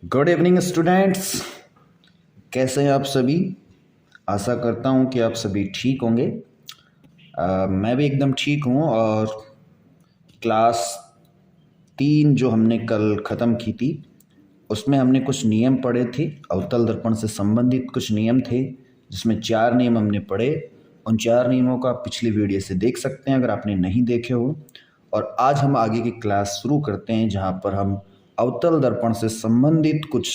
Good evening students. कैसे हैं आप सभी। आशा करता हूं कि आप सभी ठीक होंगे। मैं भी एकदम ठीक हूं। और क्लास 3 जो हमने कल ख़त्म की थी उसमें हमने कुछ नियम पढ़े थे। अवतल दर्पण से संबंधित कुछ नियम थे जिसमें 4 नियम हमने पढ़े। उन 4 नियमों को आप पिछली वीडियो से देख सकते हैं अगर आपने नहीं देखे हो। और आज हम आगे की क्लास शुरू करते हैं जहां पर हम अवतल दर्पण से संबंधित कुछ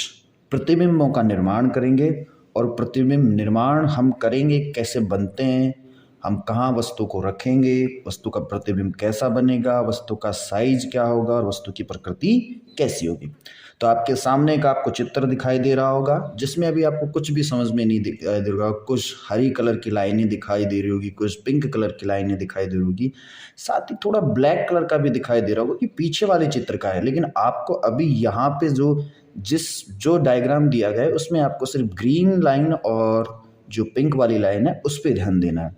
प्रतिबिंबों का निर्माण करेंगे। और प्रतिबिंब निर्माण हम करेंगे कैसे बनते हैं, हम कहाँ वस्तु को रखेंगे, वस्तु का प्रतिबिंब कैसा बनेगा, वस्तु का साइज क्या होगा और वस्तु की प्रकृति कैसी होगी। तो आपके सामने एक आपको चित्र दिखाई दे रहा होगा जिसमें अभी आपको कुछ भी समझ में नहीं दिखाई दे रहा होगा। कुछ हरी कलर की लाइनें दिखाई दे रही होगी, कुछ पिंक कलर की लाइनें दिखाई दे रही होगी, साथ ही थोड़ा ब्लैक कलर का भी दिखाई दे रहा होगा कि पीछे वाले चित्र का है। लेकिन आपको अभी यहाँ पे जो डायग्राम दिया गया है उसमें आपको सिर्फ ग्रीन लाइन और जो पिंक वाली लाइन है उस पर ध्यान देना है।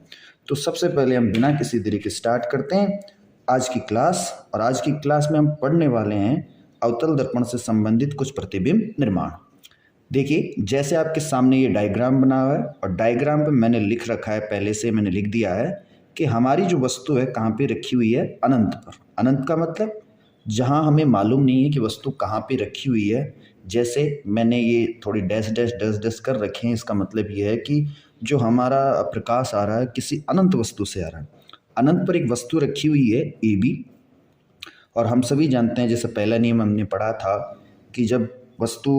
तो सबसे पहले हम बिना किसी देरी के स्टार्ट करते हैं आज की क्लास। और आज की क्लास में हम पढ़ने वाले हैं अवतल दर्पण से संबंधित कुछ प्रतिबिंब निर्माण। देखिए जैसे आपके सामने ये डायग्राम बना हुआ है और डायग्राम पे मैंने लिख रखा है, पहले से मैंने लिख दिया है कि हमारी जो वस्तु है कहाँ पे रखी हुई है, अनंत पर। अनंत का मतलब जहाँ हमें मालूम नहीं है कि वस्तु कहाँ पे रखी हुई है। जैसे मैंने ये थोड़ी डैश डैश डैश डैश कर रखे हैं, इसका मतलब ये है कि जो हमारा प्रकाश आ रहा है किसी अनंत वस्तु से आ रहा है। अनंत पर एक वस्तु रखी हुई है ए बी। और हम सभी जानते हैं, जैसे पहला नियम हमने पढ़ा था कि जब वस्तु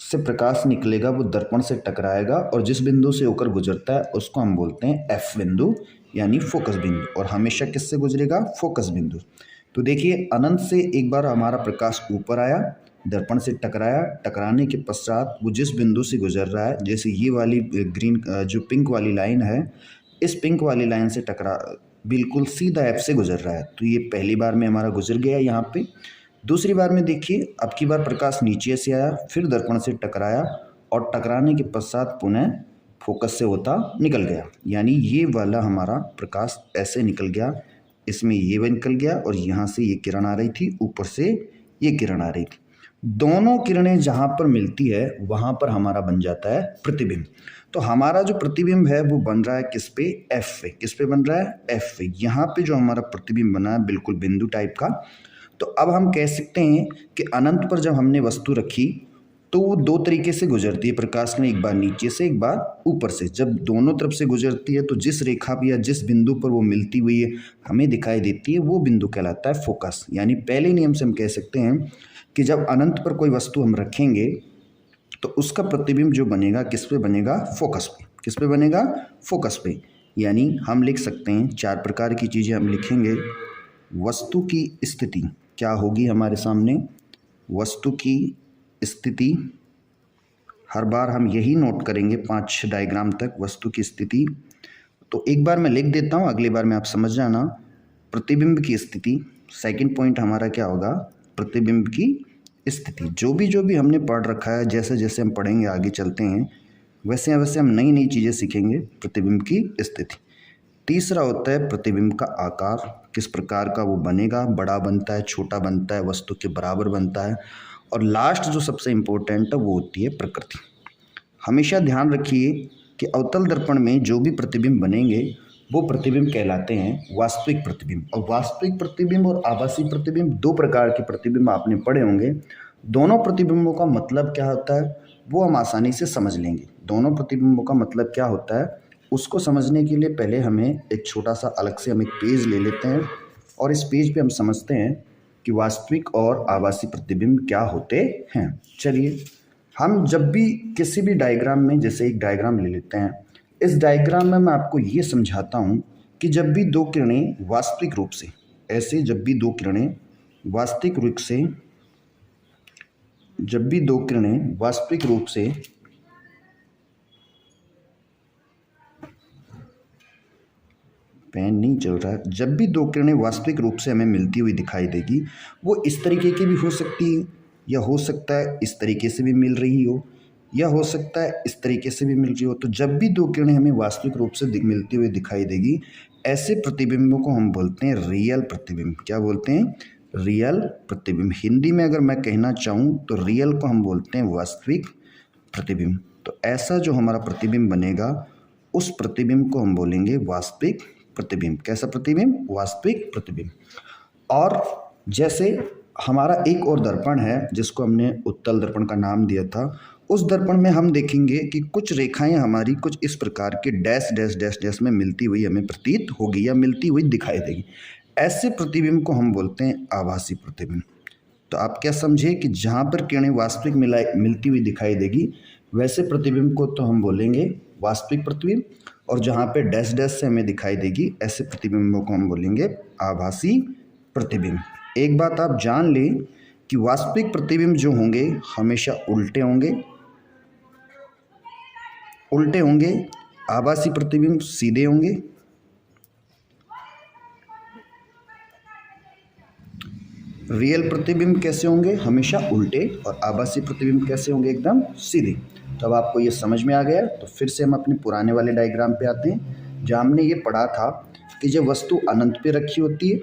से प्रकाश निकलेगा वो दर्पण से टकराएगा और जिस बिंदु से होकर गुजरता है उसको हम बोलते हैं एफ बिंदु यानी फोकस बिंदु। और हमेशा किससे गुजरेगा, फोकस बिंदु। तो देखिए अनंत से एक बार हमारा प्रकाश ऊपर आया, दर्पण से टकराया, टकराने के पश्चात वो जिस बिंदु से गुजर रहा है, जैसे ये वाली ग्रीन जो पिंक वाली लाइन है, इस पिंक वाली लाइन से टकरा बिल्कुल सीधा एफ से गुजर रहा है। तो ये पहली बार में हमारा गुजर गया यहाँ पे। दूसरी बार में देखिए अब की बार प्रकाश नीचे से आया, फिर दर्पण से टकराया और टकराने के पश्चात पुनः फोकस से होता निकल गया। यानी ये वाला हमारा प्रकाश ऐसे निकल गया, इसमें ये निकल गया और यहाँ से ये किरण आ रही थी, ऊपर से ये किरण आ रही थी। दोनों किरणें जहाँ पर मिलती है वहाँ पर हमारा बन जाता है प्रतिबिंब। तो हमारा जो प्रतिबिंब है वो बन रहा है किस पे, एफ पे। किस पे बन रहा है, एफ पे। यहाँ पे जो हमारा प्रतिबिंब बना है बिल्कुल बिंदु टाइप का। तो अब हम कह सकते हैं कि अनंत पर जब हमने वस्तु रखी तो वो दो तरीके से गुजरती है प्रकाश में, एक बार नीचे से एक बार ऊपर से। जब दोनों तरफ से गुजरती है तो जिस रेखा पर या जिस बिंदु पर वो मिलती हुई है हमें दिखाई देती है वो बिंदु कहलाता है फोकस। यानी पहले नियम से हम कह सकते हैं कि जब अनंत पर कोई वस्तु हम रखेंगे तो उसका प्रतिबिंब जो बनेगा किस पे बनेगा, फोकस पे। किस पे बनेगा, फोकस पे। यानी हम लिख सकते हैं 4 प्रकार की चीज़ें हम लिखेंगे। वस्तु की स्थिति क्या होगी हमारे सामने, वस्तु की स्थिति। हर बार हम यही नोट करेंगे 5-6 डायग्राम तक, वस्तु की स्थिति। तो एक बार मैं लिख देता हूँ, अगली बार में आप समझ जाना। प्रतिबिंब की स्थिति, सेकंड पॉइंट हमारा क्या होगा, प्रतिबिंब की स्थिति। जो भी हमने पढ़ रखा है, जैसे जैसे हम पढ़ेंगे आगे चलते हैं वैसे वैसे हम नई नई चीज़ें सीखेंगे। प्रतिबिंब की स्थिति। तीसरा होता है प्रतिबिंब का आकार, किस प्रकार का वो बनेगा, बड़ा बनता है, छोटा बनता है, वस्तु के बराबर बनता है। और लास्ट जो सबसे इम्पोर्टेंट है वो होती है प्रकृति। हमेशा ध्यान रखिए कि अवतल दर्पण में जो भी प्रतिबिंब बनेंगे वो प्रतिबिंब कहलाते हैं वास्तविक प्रतिबिंब। और वास्तविक प्रतिबिंब और आभासी प्रतिबिंब, 2 प्रकार के प्रतिबिंब आपने पढ़े होंगे। दोनों प्रतिबिंबों का मतलब क्या होता है वो हम आसानी से समझ लेंगे। दोनों प्रतिबिंबों का मतलब क्या होता है उसको समझने के लिए पहले हमें एक छोटा सा अलग से हम एक पेज ले लेते हैं और इस पेज पे हम समझते हैं कि वास्तविक और आभासी प्रतिबिंब क्या होते हैं। चलिए हम जब भी किसी भी डायग्राम में, जैसे एक डायग्राम ले लेते हैं, इस डायग्राम में मैं आपको ये समझाता हूँ कि जब भी 2 किरणें वास्तविक रूप से, ऐसे जब भी 2 किरणें वास्तविक रूप से, जब भी 2 किरणें वास्तविक रूप से पेन नहीं चल रहा है, जब भी 2 किरणें वास्तविक रूप से हमें मिलती हुई दिखाई देगी वो इस तरीके की भी हो सकती है, या हो सकता है इस तरीके से भी मिल रही हो, या हो सकता है इस तरीके से भी मिल रही हो। तो जब भी 2 किरणें हमें वास्तविक रूप से मिलती हुई दिखाई देगी ऐसे प्रतिबिंबों को हम बोलते हैं रियल प्रतिबिंब। क्या बोलते हैं, रियल प्रतिबिंब। हिंदी में अगर मैं कहना चाहूँ तो रियल को हम बोलते हैं वास्तविक प्रतिबिंब। तो ऐसा जो हमारा प्रतिबिंब बनेगा उस प्रतिबिंब को हम बोलेंगे वास्तविक प्रतिबिंब। कैसा प्रतिबिंब? वास्तविक प्रतिबिंब। और जैसे हमारा एक और दर्पण है जिसको हमने उत्तल दर्पण का नाम दिया था, उस दर्पण में हम देखेंगे कि कुछ रेखाएं हमारी कुछ इस प्रकार के डैश डैश डैश डैश में मिलती हुई हमें प्रतीत होगी या मिलती हुई दिखाई देगी। ऐसे प्रतिबिंब को हम बोलते हैं आभासी प्रतिबिंब। तो आप क्या समझे कि जहाँ पर किरणें वास्तविक मिलती हुई दिखाई देगी वैसे प्रतिबिंब को तो हम बोलेंगे वास्तविक प्रतिबिंब, और जहाँ पे डैश डैश से हमें दिखाई देगी ऐसे प्रतिबिंबों को हम बोलेंगे आभासी प्रतिबिंब। एक बात आप जान लें कि वास्तविक प्रतिबिंब जो होंगे हमेशा उल्टे होंगे, आभासी प्रतिबिंब सीधे होंगे। रियल प्रतिबिंब कैसे होंगे? हमेशा उल्टे, और आभासी प्रतिबिंब कैसे होंगे? एकदम सीधे। तो अब आपको ये समझ में आ गया। तो फिर से हम अपने पुराने वाले डायग्राम पे आते हैं जहाँ हमने ये पढ़ा था कि जब वस्तु अनंत पे रखी होती है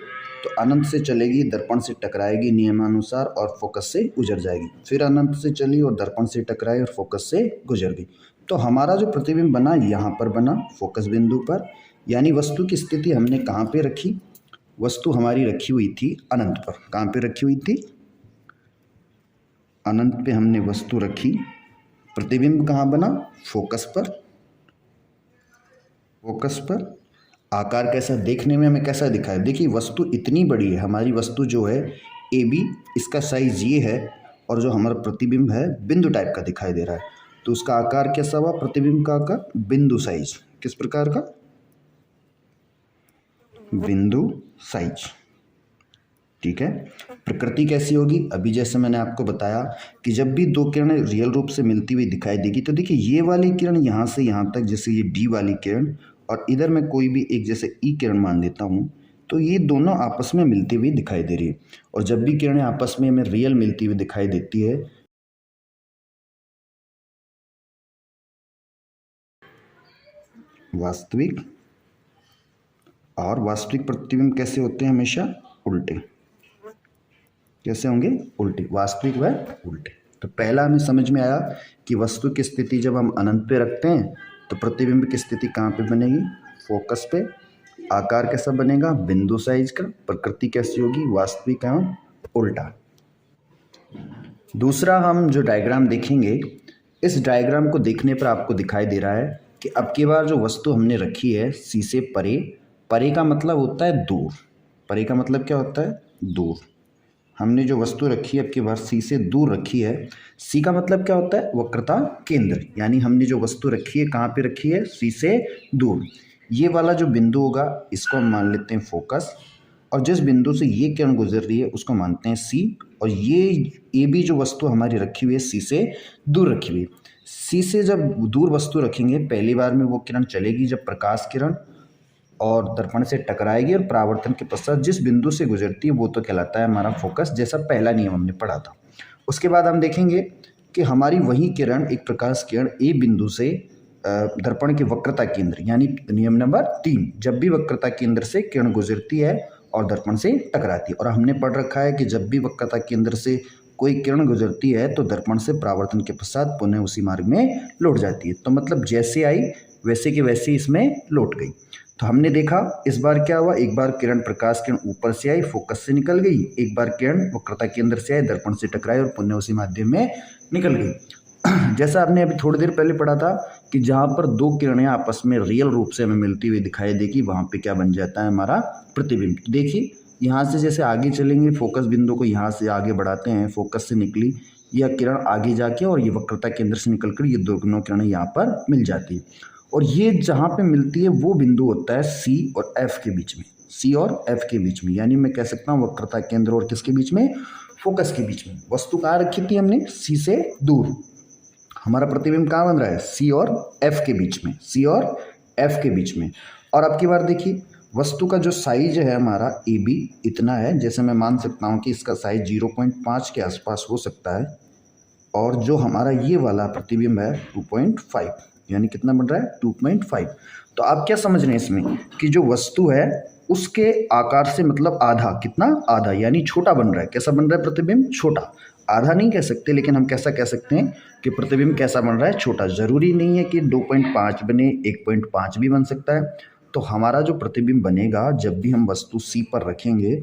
तो अनंत से चलेगी, दर्पण से टकराएगी नियमानुसार और फोकस से गुजर जाएगी, फिर अनंत से चली और दर्पण से टकराई और फोकस से गुजर गई। तो हमारा जो प्रतिबिंब बना यहाँ पर बना फोकस बिंदु पर, यानी वस्तु की स्थिति हमने कहाँ पे रखी? वस्तु हमारी रखी हुई थी अनंत पर। कहाँ पे रखी हुई थी? अनंत पे हमने वस्तु रखी। प्रतिबिंब कहाँ बना? फोकस पर। आकार कैसा? देखने में हमें कैसा दिखा है? देखिए वस्तु इतनी बड़ी है, हमारी वस्तु जो है AB, इसका साइज ये है, और जो हमारा प्रतिबिंब है बिंदु टाइप का दिखाई दे रहा है। तो उसका आकार कैसा हुआ? प्रतिबिंब का आकार बिंदु साइज। किस प्रकार का? बिंदु साइज। ठीक है। प्रकृति कैसी होगी? अभी जैसे मैंने आपको बताया कि जब भी दो किरणें रियल रूप से मिलती हुई दिखाई देगी तो देखिए ये वाली किरण यहाँ से यहाँ तक, जैसे ये D वाली किरण, और इधर मैं कोई भी एक जैसे E किरण मान लेता हूँ, तो ये दोनों आपस में मिलती हुई दिखाई दे रही है। और जब भी किरणें आपस में हमें रियल मिलती हुई दिखाई देती है वास्तविक, और वास्तविक प्रतिबिंब कैसे होते हैं? हमेशा उल्टे। कैसे होंगे? उल्टे। वास्तविक व उल्टे। तो पहला हमें समझ में आया कि वस्तु की स्थिति जब हम अनंत पे रखते हैं तो प्रतिबिंब की स्थिति कहाँ पे बनेगी? फोकस पे। आकार कैसा बनेगा? बिंदु साइज का। प्रकृति कैसी होगी? वास्तविक एवं उल्टा। दूसरा हम जो डायग्राम देखेंगे, इस डायग्राम को देखने पर आपको दिखाई दे रहा है कि अब की बार जो वस्तु हमने रखी है C से परे, परे का मतलब होता है दूर। परे का मतलब क्या होता है? दूर। हमने जो वस्तु रखी है अब की बार C से दूर रखी है। C का मतलब क्या होता है? वक्रता केंद्र। यानी हमने जो वस्तु रखी है कहाँ पे रखी है? C से दूर। ये वाला जो बिंदु होगा इसको हम मान लेते हैं फोकस, और जिस बिंदु से ये किरण गुजर रही है उसको मानते हैं C। और ये भी जो वस्तु हमारी रखी हुई है C से दूर रखी हुई है। C से जब दूर वस्तु रखेंगे पहली बार में वो किरण चलेगी जब प्रकाश किरण, और दर्पण से टकराएगी और परावर्तन के पश्चात जिस बिंदु से गुजरती है वो तो कहलाता है हमारा फोकस, जैसा पहला नियम हमने पढ़ा था। उसके बाद हम देखेंगे कि हमारी वही किरण, एक प्रकाश किरण A बिंदु से दर्पण के वक्रता केंद्र, यानी नियम नंबर 3, जब भी वक्रता केंद्र से किरण गुजरती है और दर्पण से टकराती है। और हमने पढ़ रखा है कि जब भी वक्रता केंद्र से कोई किरण गुजरती है तो दर्पण से परावर्तन के पश्चात पुनः उसी मार्ग में लौट जाती है। तो मतलब जैसे आई वैसे के वैसे इसमें लौट गई। तो हमने देखा इस बार क्या हुआ, एक बार किरण, प्रकाश किरण ऊपर से आई, फोकस से निकल गई, एक बार किरण वक्रता केंद्र से आई, दर्पण से टकराई और पुनः उसी माध्यम में निकल गई। जैसा आपने अभी थोड़ी देर पहले पढ़ा था कि जहाँ पर दो किरणें आपस में रियल रूप से हमें मिलती हुई दिखाई देगी वहाँ पे क्या बन जाता है? हमारा प्रतिबिंब। देखिए यहाँ से जैसे आगे चलेंगे, फोकस बिंदु को यहाँ से आगे बढ़ाते हैं, फोकस से निकली यह किरण आगे जाके और ये वक्रता केंद्र से निकलकर ये दोनों किरणें यहाँ पर मिल जाती है। और ये जहाँ पे मिलती है वो बिंदु होता है C और F के बीच में। C और F के बीच में, यानी मैं कह सकता हूँ वक्रता केंद्र और किसके बीच में? फोकस के बीच में। वस्तु कहाँ रखी थी हमने? C से दूर। हमारा प्रतिबिंब कहाँ बन रहा है? C और F के बीच में। C और F के बीच में। और अब की बार देखिए वस्तु का जो साइज है हमारा AB इतना है, जैसे मैं मान सकता हूँ कि इसका साइज 0.5 के आसपास हो सकता है, और जो हमारा ये वाला प्रतिबिंब है 2.5, यानी कितना बन रहा है? 2.5। तो आप क्या समझ रहे हैं इसमें कि जो वस्तु है उसके आकार से मतलब आधा, कितना, आधा, यानी छोटा बन रहा है। कैसा बन रहा है प्रतिबिंब? छोटा। आधा नहीं कह सकते, लेकिन हम कैसा कह सकते हैं कि प्रतिबिंब कैसा बन रहा है? छोटा। ज़रूरी नहीं है कि 2.5 बने, 1.5 भी बन सकता है। तो हमारा जो प्रतिबिंब बनेगा जब भी हम वस्तु सी पर रखेंगे,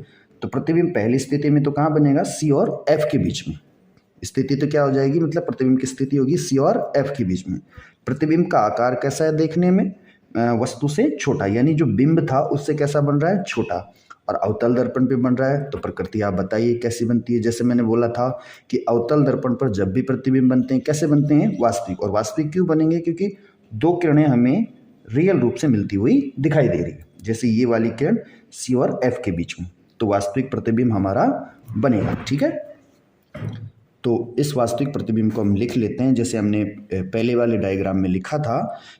तो प्रतिबिंब पहली स्थिति में तो कहाँ बनेगा? सी और एफ के बीच में। स्थिति तो क्या हो जाएगी, मतलब प्रतिबिंब की स्थिति होगी सी और एफ के बीच में। प्रतिबिंब का आकार कैसा है देखने में? वस्तु से छोटा, यानी जो बिंब था उससे कैसा बन रहा है? छोटा। और अवतल दर्पण पे बन रहा है, तो प्रकृति आप बताइए कैसी बनती है? जैसे मैंने बोला था कि अवतल दर्पण पर जब भी प्रतिबिंब बनते हैं कैसे बनते हैं? वास्तविक। और वास्तविक क्यों बनेंगे? क्योंकि दो किरणें हमें रियल रूप से मिलती हुई दिखाई दे रही है, जैसे ये वाली किरण सी और एफ के बीच में, तो वास्तविक प्रतिबिंब हमारा बनेगा। ठीक है, तो इस वास्तविक प्रतिबिंब को हम लिख लेते हैं जैसे हमने पहले वाले डायग्राम में लिखा था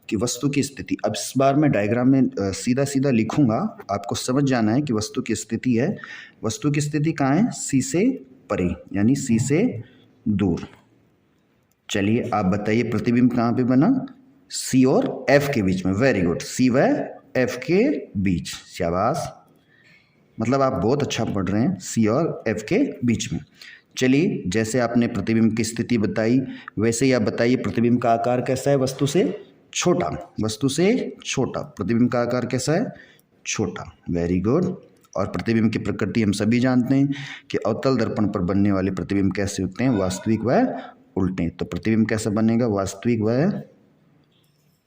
कि वस्तु की स्थिति। अब इस बार मैं डायग्राम में सीधा सीधा लिखूंगा, आपको समझ जाना है कि वस्तु की स्थिति है। वस्तु की स्थिति कहाँ है? सी से परे, यानी सी से दूर। चलिए आप बताइए प्रतिबिंब कहाँ पे बना? सी और एफ के बीच में। वेरी गुड, सी व एफ के बीच, शाबाश, मतलब आप बहुत अच्छा पढ़ रहे हैं। सी और एफ के बीच में। चलिए, जैसे आपने प्रतिबिंब की स्थिति बताई वैसे ही आप बताइए प्रतिबिंब का आकार कैसा है? वस्तु से छोटा। वस्तु से छोटा, प्रतिबिंब का आकार कैसा है? छोटा। Very good. और प्रतिबिंब की प्रकृति हम सभी जानते हैं कि अवतल दर्पण पर बनने वाले प्रतिबिंब कैसे होते हैं? वास्तविक व उल्टे। तो प्रतिबिंब कैसा बनेगा? वास्तविक व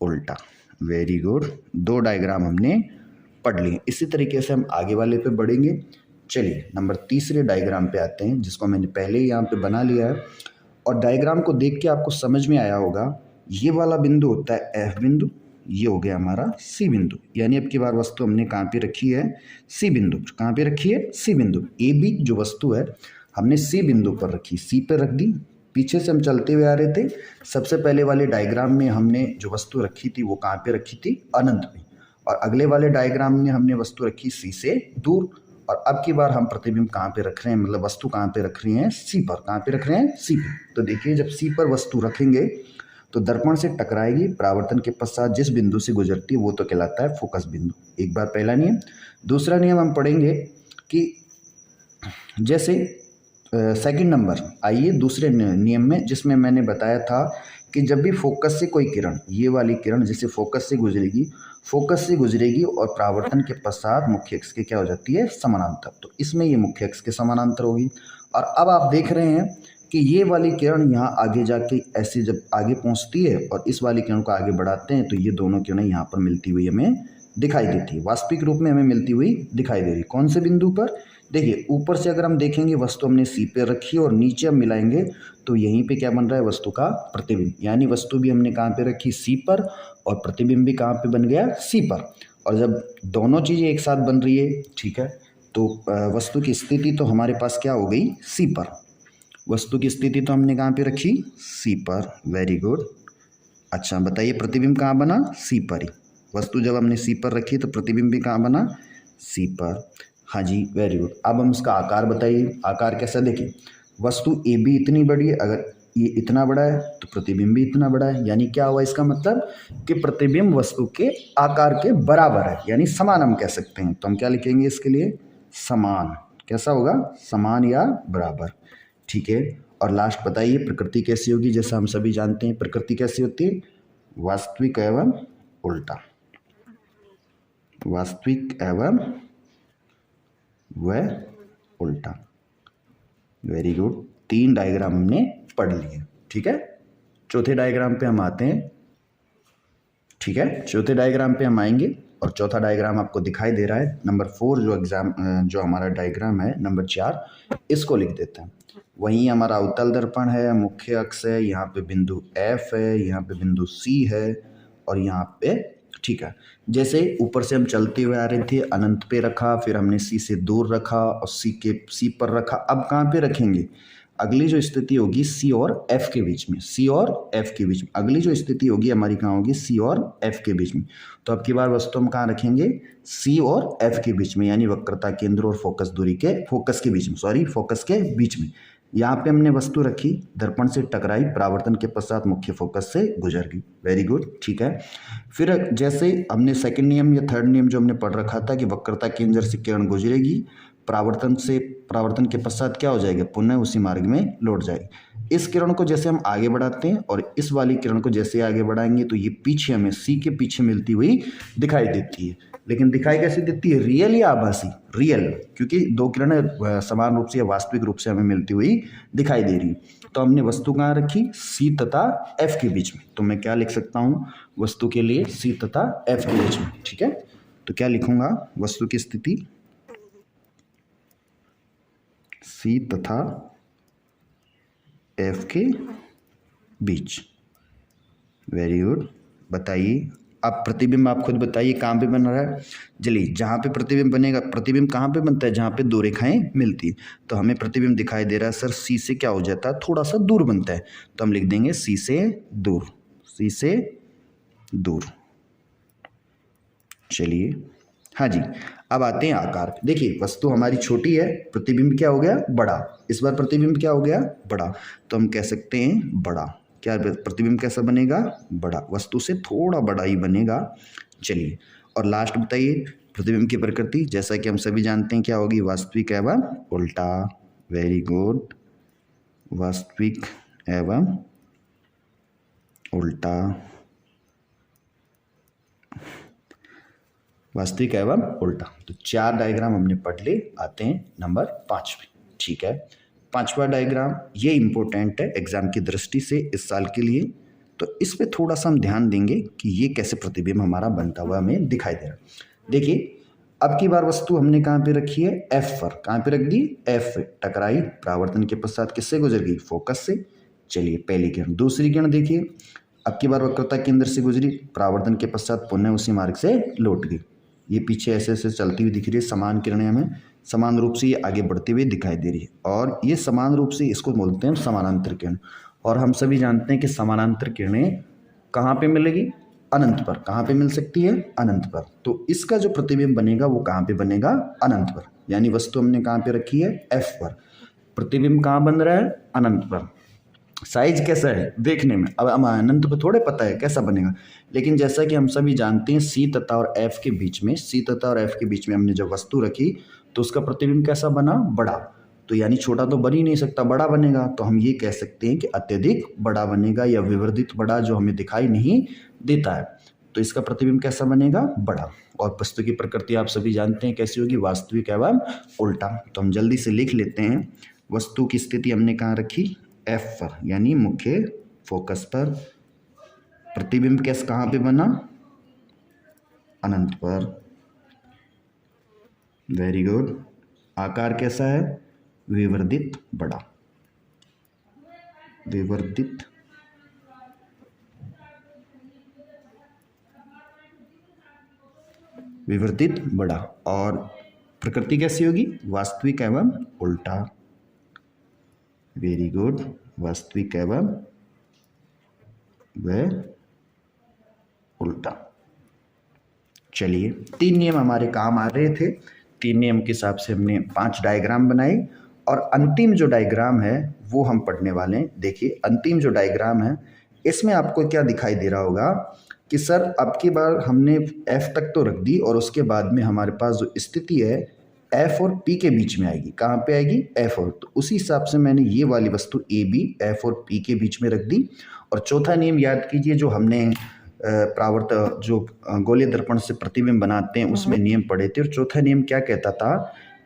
उल्टा। वेरी गुड, दो डायग्राम हमने पढ़ लिए। इसी तरीके से हम आगे वाले पे बढ़ेंगे। चलिए नंबर तीसरे डायग्राम पे आते हैं, जिसको मैंने पहले ही यहाँ पे बना लिया है। और डायग्राम को देख के आपको समझ में आया होगा, ये वाला बिंदु होता है एफ बिंदु, ये हो गया हमारा सी बिंदु। यानी अब की बार वस्तु हमने कहाँ पे रखी है? सी बिंदु। कहाँ पे रखी है? सी बिंदु। ए बी जो वस्तु है हमने सी बिंदु पर रखी, सी पे रख दी। पीछे से हम चलते हुए आ रहे थे, सबसे पहले वाले डायग्राम में हमने जो वस्तु रखी थी वो कहाँ पे रखी थी? अनंत में। और अगले वाले डायग्राम में हमने वस्तु रखी सी से दूर। और अब की बार हम प्रतिबिंब कहाँ पे रख रहे हैं, मतलब वस्तु कहाँ पे रख रहे हैं? सी पर। कहाँ पे रख रहे हैं? सी पे। तो देखिए, जब सी पर वस्तु रखेंगे तो दर्पण से टकराएगी, परावर्तन के पश्चात जिस बिंदु से गुजरती है वो तो कहलाता है फोकस बिंदु। एक बार पहला नियम। दूसरा नियम हम पढ़ेंगे कि जैसे सेकंड नंबर, आइए दूसरे नियम में, जिसमें मैंने बताया था कि जब भी फोकस से कोई किरण, ये वाली किरण जैसे फोकस से गुजरेगी और परावर्तन के पश्चात मुख्य अक्ष के क्या हो जाती है? समानांतर। तो इसमें ये मुख्य अक्ष के समानांतर होगी। और अब आप देख रहे हैं कि ये वाली किरण यहाँ आगे जाके ऐसे जब आगे पहुँचती है और इस वाली किरण को आगे बढ़ाते हैं, तो ये दोनों किरणें यहाँ पर मिलती हुई हमें दिखाई देती है, वास्तविक रूप में हमें मिलती हुई दिखाई दे रही। कौन से बिंदु पर? देखिए, ऊपर से अगर हम देखेंगे वस्तु हमने सी पे रखी है और नीचे हम मिलाएंगे तो यहीं पे क्या बन रहा है? वस्तु का प्रतिबिंब। यानी वस्तु भी हमने कहाँ पे रखी? सी पर, और प्रतिबिंब भी कहाँ पे बन गया? सी पर। और जब दोनों चीज़ें एक साथ बन रही है, ठीक है, तो वस्तु की स्थिति तो हमारे पास क्या हो गई? सी पर। वस्तु की स्थिति तो हमने कहाँ पे रखी? सी पर। Very good. अच्छा बताइए, प्रतिबिंब कहाँ बना? सी पर ही। वस्तु जब हमने सी पर रखी तो प्रतिबिंब भी कहाँ बना? सी पर। हाँ जी, वेरी गुड। अब हम इसका आकार बताइए, आकार कैसा? देखिए, वस्तु ए बी इतनी बड़ी है, अगर ये इतना बड़ा है तो प्रतिबिंब भी इतना बड़ा है। यानी क्या हुआ इसका मतलब? कि प्रतिबिंब वस्तु के आकार के बराबर है, यानी समान हम कह सकते हैं। तो हम क्या लिखेंगे इसके लिए? समान। कैसा होगा? समान या बराबर। ठीक है। और लास्ट बताइए, प्रकृति कैसी होगी? जैसा हम सभी जानते हैं प्रकृति कैसी होती है? वास्तविक एवं उल्टा। वास्तविक एवं व उल्टा। Very good. 3 डायग्राम हमने पढ़ लिए। ठीक है, चौथे डायग्राम पे हम आते हैं। ठीक है, चौथे डायग्राम पे हम आएंगे और चौथा डायग्राम आपको दिखाई दे रहा है। नंबर 4 जो हमारा डायग्राम है, नंबर 4, इसको लिख देते हैं। वहीं हमारा अवतल दर्पण है, मुख्य अक्ष है, यहाँ पे बिंदु F है, यहाँ पे बिंदु C है और यहाँ पे, ठीक है, जैसे ऊपर से हम चलते हुए आ रहे थे, अनंत पे रखा, फिर हमने सी से दूर रखा और सी पर रखा। अब कहाँ पे रखेंगे? अगली जो स्थिति होगी सी और एफ के बीच में। सी और एफ के बीच में अगली जो स्थिति होगी हमारी कहाँ होगी? सी और एफ के बीच में। तो अब की बार वस्तु हम कहाँ रखेंगे? सी और एफ के बीच में, यानी वक्रता केंद्र और फोकस के बीच में। यहाँ पे हमने वस्तु रखी, दर्पण से टकराई, परावर्तन के पश्चात मुख्य फोकस से गुजर गई। वेरी गुड, ठीक है। फिर जैसे हमने सेकंड नियम या थर्ड नियम जो हमने पढ़ रखा था कि वक्रता केंद्र से किरण गुजरेगी, परावर्तन के पश्चात क्या हो जाएगा, पुनः उसी मार्ग में लौट जाएगी। इस किरण को जैसे हम आगे बढ़ाते हैं और इस वाली किरण को जैसे आगे बढ़ाएंगे तो ये पीछे हमें सी के पीछे मिलती हुई दिखाई देती है। लेकिन दिखाई कैसे देती है, रियल या आभासी? रियल, क्योंकि दो किरणें समान रूप से या वास्तविक रूप से हमें मिलती हुई दिखाई दे रही। तो हमने वस्तु कहाँ रखी, सी तथा एफ के बीच में। तो मैं क्या लिख सकता हूँ वस्तु के लिए, सी तथा एफ के बीच में, ठीक है। तो क्या लिखूंगा, वस्तु की स्थिति सी तथा एफ के बीच। Very good. बताइए अब प्रतिबिंब आप खुद बताइए कहाँ पे बन रहा है। चलिए, जहाँ पे प्रतिबिंब बनेगा, प्रतिबिंब कहाँ पे बनता है, जहाँ पे दो रेखाएं मिलती है। तो हमें प्रतिबिंब दिखाई दे रहा है सर सी से क्या हो जाता है, थोड़ा सा दूर बनता है। तो हम लिख देंगे सी से दूर, सी से दूर। चलिए, हाँ जी, अब आते हैं आकार। देखिए वस्तु हमारी छोटी है, प्रतिबिंब क्या हो गया, बड़ा। इस बार प्रतिबिंब क्या हो गया, बड़ा। तो हम कह सकते हैं बड़ा। क्या प्रतिबिंब कैसा बनेगा, बड़ा, वस्तु से थोड़ा बड़ा ही बनेगा। चलिए, और लास्ट बताइए प्रतिबिंब की प्रकृति, जैसा कि हम सभी जानते हैं क्या होगी, वास्तविक एवं उल्टा। वेरी गुड, वास्तविक एवं उल्टा, वास्तविक एवं उल्टा। तो 4 डायग्राम हमने पढ़ ले। आते हैं नंबर 5 पे, ठीक है। 5वां डायग्राम ये इंपॉर्टेंट है एग्जाम की दृष्टि से इस साल के लिए। तो इस पे थोड़ा सा हम ध्यान देंगे कि ये कैसे प्रतिबिंब हमारा बनता हुआ हमें दिखाई दे रहा है। देखिए, अब की बार वस्तु हमने कहाँ पे रखी है, एफ पर। कहाँ पे रख दी, एफ पे। टकराई, परावर्तन के पश्चात किससे गुजर गई, फोकस से। चलिए, पहली किरण। दूसरी किरण देखिए, अब की बार वक्रता केंद्र से गुजरी, परावर्तन के पश्चात पुनः उसी मार्ग से लौट गई। ये पीछे ऐसे ऐसे चलती हुई दिख रही है। समान किरणें हमें समान रूप से ये आगे बढ़ती हुई दिखाई दे रही है, और ये समान रूप से इसको बोलते हैं समानांतर किरण। और हम सभी जानते हैं कि समानांतर किरणें कहाँ पे मिलेगी, अनंत पर। कहाँ पे मिल सकती है, अनंत पर। तो इसका जो प्रतिबिंब बनेगा वो कहाँ पे बनेगा, अनंत पर। यानी वस्तु हमने कहाँ पे रखी है, एफ पर। प्रतिबिंब कहाँ बन रहा है, अनंत पर। साइज कैसा है देखने में, अब हम अनंत पे थोड़े पता है कैसा बनेगा, लेकिन जैसा कि हम सभी जानते हैं सी तथा और एफ के बीच में, सी तथा और एफ के बीच में हमने जब वस्तु रखी तो उसका प्रतिबिंब कैसा बना, बड़ा। तो यानी छोटा तो बन ही नहीं सकता, बड़ा बनेगा। तो हम ये कह सकते हैं कि अत्यधिक बड़ा बनेगा, या विवर्धित बड़ा, जो हमें दिखाई नहीं देता है। तो इसका प्रतिबिंब कैसा बनेगा, बड़ा। और वस्तु की प्रकृति आप सभी जानते हैं कैसी होगी, वास्तविक एवं उल्टा। तो हम जल्दी से लिख लेते हैं, वस्तु की स्थिति हमने कहाँ रखी, एफ पर, यानी मुख्य फोकस पर। प्रतिबिंब कैसे कहाँ पे बना, अनंत पर। Very good. आकार कैसा है, विवर्धित बड़ा, विवर्धित विवर्धित बड़ा। और प्रकृति कैसी होगी, वास्तविक एवं उल्टा। वेरी गुड, वास्तविक एवं वह उल्टा। चलिए, 3 नियम हमारे काम आ रहे थे। 3 नियम के हिसाब से हमने 5 डायग्राम बनाए, और अंतिम जो डायग्राम है वो हम पढ़ने वाले हैं। देखिए, अंतिम जो डायग्राम है इसमें आपको क्या दिखाई दे रहा होगा कि सर अब की बार हमने एफ तक तो रख दी, और उसके बाद में हमारे पास जो स्थिति है एफ और पी के बीच में आएगी। कहाँ पे आएगी, एफ और। तो उसी हिसाब से मैंने ये वाली वस्तु ए बी एफ और पी के बीच में रख दी। और चौथा नियम याद कीजिए, जो हमने परावर्तन जो गोलीय दर्पण से प्रतिबिंब बनाते हैं उसमें नियम पढ़े थे। और चौथा नियम क्या कहता था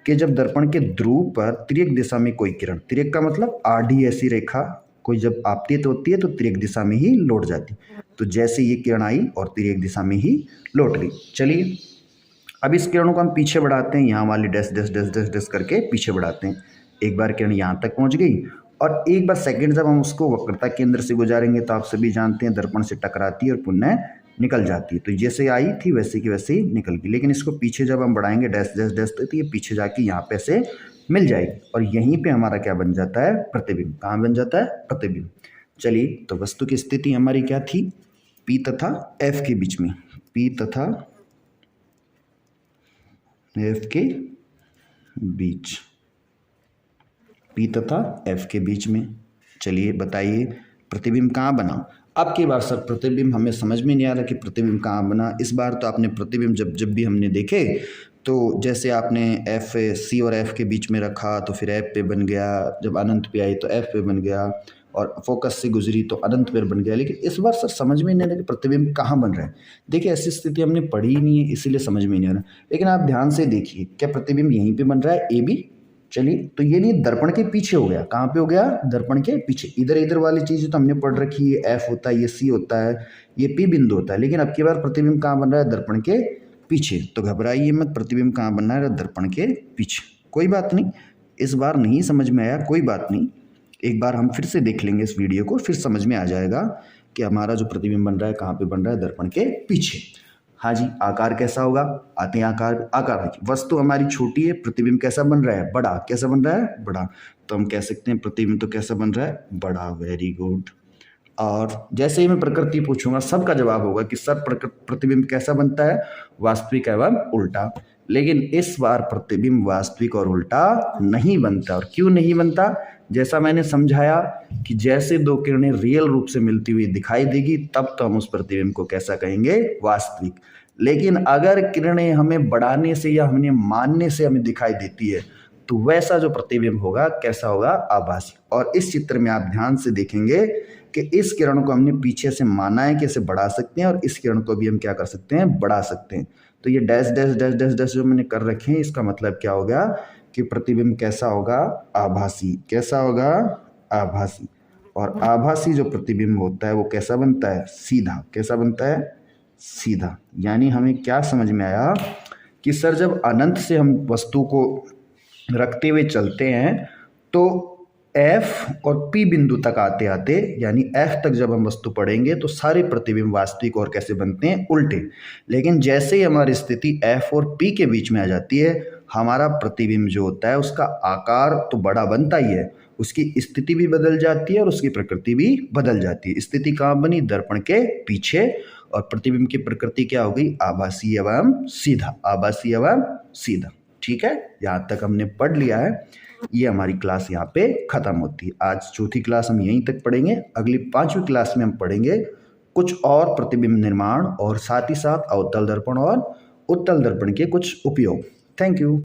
कि जब दर्पण के ध्रुव पर तिर्यक दिशा में कोई किरण, तिर्यक का मतलब आधी ऐसी रेखा कोई जब आपतित होती है तो तिर्यक दिशा में ही लौट जाती। तो जैसे ये किरण आई और तिर्यक दिशा में ही लौट गई। चलिए, अब इस किरणों को हम पीछे बढ़ाते हैं, यहाँ वाली dash dash dash dash dash करके पीछे बढ़ाते हैं। एक बार किरण यहाँ तक पहुँच गई, और एक बार सेकंड जब हम उसको वक्रता केंद्र से गुजारेंगे तो आप सभी जानते हैं दर्पण से टकराती है और पुनः निकल जाती है। तो जैसे आई थी वैसे की वैसे ही निकल गई। लेकिन इसको पीछे जब हम बढ़ाएंगे डैश डैश डैश तो ये पीछे जाके यहाँ पे से मिल जाएगी, और यहीं पे हमारा क्या बन जाता है, प्रतिबिंब। कहाँ बन जाता है, प्रतिबिंब। चलिए, तो वस्तु की स्थिति हमारी क्या थी, पी तथा एफ के बीच में, पी तथा एफ के बीच। P तथा F के बीच में। चलिए बताइए प्रतिबिंब कहाँ बना। अब की बार सर प्रतिबिंब हमें समझ में नहीं आ रहा कि प्रतिबिंब कहाँ बना। इस बार तो आपने प्रतिबिंब जब जब भी हमने देखे तो जैसे आपने F C और F के बीच में रखा तो फिर F पे बन गया, जब अनंत पे आई तो F पे बन गया, और फोकस से गुजरी तो अनंत पर बन गया। लेकिन इस बार सर समझ में नहीं आ रहा कि प्रतिबिंब कहाँ बन रहा है। देखिए ऐसी स्थिति हमने पढ़ी ही नहीं है, इसीलिए समझ में नहीं आ रहा। लेकिन आप ध्यान से देखिए, क्या प्रतिबिंब यहीं पे बन रहा है, ए बी। चलिए तो ये नहीं, दर्पण के पीछे हो गया। कहाँ पे हो गया, दर्पण के पीछे। इधर इधर वाली चीज़ तो हमने पढ़ रखी है, एफ होता है, ये सी होता है, ये पी बिंदु होता है। लेकिन अब की बार प्रतिबिंब कहाँ बन रहा है, दर्पण के पीछे। तो घबराइए मत, प्रतिबिंब कहाँ बन रहा है, दर्पण के पीछे। कोई बात नहीं, इस बार नहीं समझ में आया, कोई बात नहीं, एक बार हम फिर से देख लेंगे इस वीडियो को, फिर समझ में आ जाएगा कि हमारा जो प्रतिबिंब बन रहा है कहाँ पे बन रहा है, दर्पण के पीछे। हाँ जी, आकार कैसा होगा, आते हैं आकार। आकार देखिए, वस्तु हमारी छोटी है, प्रतिबिंब कैसा बन रहा है, बड़ा। कैसा बन रहा है, बड़ा। तो हम कह सकते हैं प्रतिबिंब तो कैसा बन रहा है, बड़ा। Very good. और जैसे ही मैं प्रकृति पूछूंगा सबका जवाब होगा कि सर प्रतिबिंब कैसा बनता है, वास्तविक एवं उल्टा। लेकिन इस बार प्रतिबिंब वास्तविक और उल्टा नहीं बनता। और क्यों नहीं बनता, जैसा मैंने समझाया कि जैसे दो किरणें रियल रूप से मिलती हुई दिखाई देगी तब तो हम उस प्रतिबिंब को कैसा कहेंगे, वास्तविक। लेकिन अगर किरणें हमें बढ़ाने से या हमें मानने से हमें दिखाई देती है तो वैसा जो प्रतिबिंब होगा कैसा होगा, आभासी। और इस चित्र में आप ध्यान से देखेंगे कि इस किरण को हमने पीछे से माना है कि इसे बढ़ा सकते हैं, और इस किरण को भी हम क्या कर सकते हैं, बढ़ा सकते हैं। तो ये dash dash dash dash dash जो मैंने कर रखे हैं, इसका मतलब क्या होगा कि प्रतिबिंब कैसा होगा, आभासी। कैसा होगा, आभासी। और आभासी जो प्रतिबिंब होता है वो कैसा बनता है, सीधा। कैसा बनता है, सीधा। यानी हमें क्या समझ में आया कि सर जब अनंत से हम वस्तु को रखते हुए चलते हैं तो F और P बिंदु तक आते आते, यानी F तक जब हम वस्तु पढ़ेंगे तो सारे प्रतिबिंब वास्तविक और कैसे बनते हैं, उल्टे। लेकिन जैसे ही हमारी स्थिति F और P के बीच में आ जाती है, हमारा प्रतिबिंब जो होता है उसका आकार तो बड़ा बनता ही है, उसकी स्थिति भी बदल जाती है और उसकी प्रकृति भी बदल जाती है। स्थिति कहाँ बनी, दर्पण के पीछे। और प्रतिबिंब की प्रकृति क्या हो गई, आभासी एवं सीधा। आभासी एवं सीधा। ठीक है, यहाँ तक हमने पढ़ लिया है। ये हमारी क्लास यहाँ पे खत्म होती है। आज चौथी क्लास हम यहीं तक पढ़ेंगे। अगली 5वीं क्लास में हम पढ़ेंगे कुछ और प्रतिबिंब निर्माण और साथ ही साथ अवतल दर्पण और उत्तल दर्पण के कुछ उपयोग। Thank you.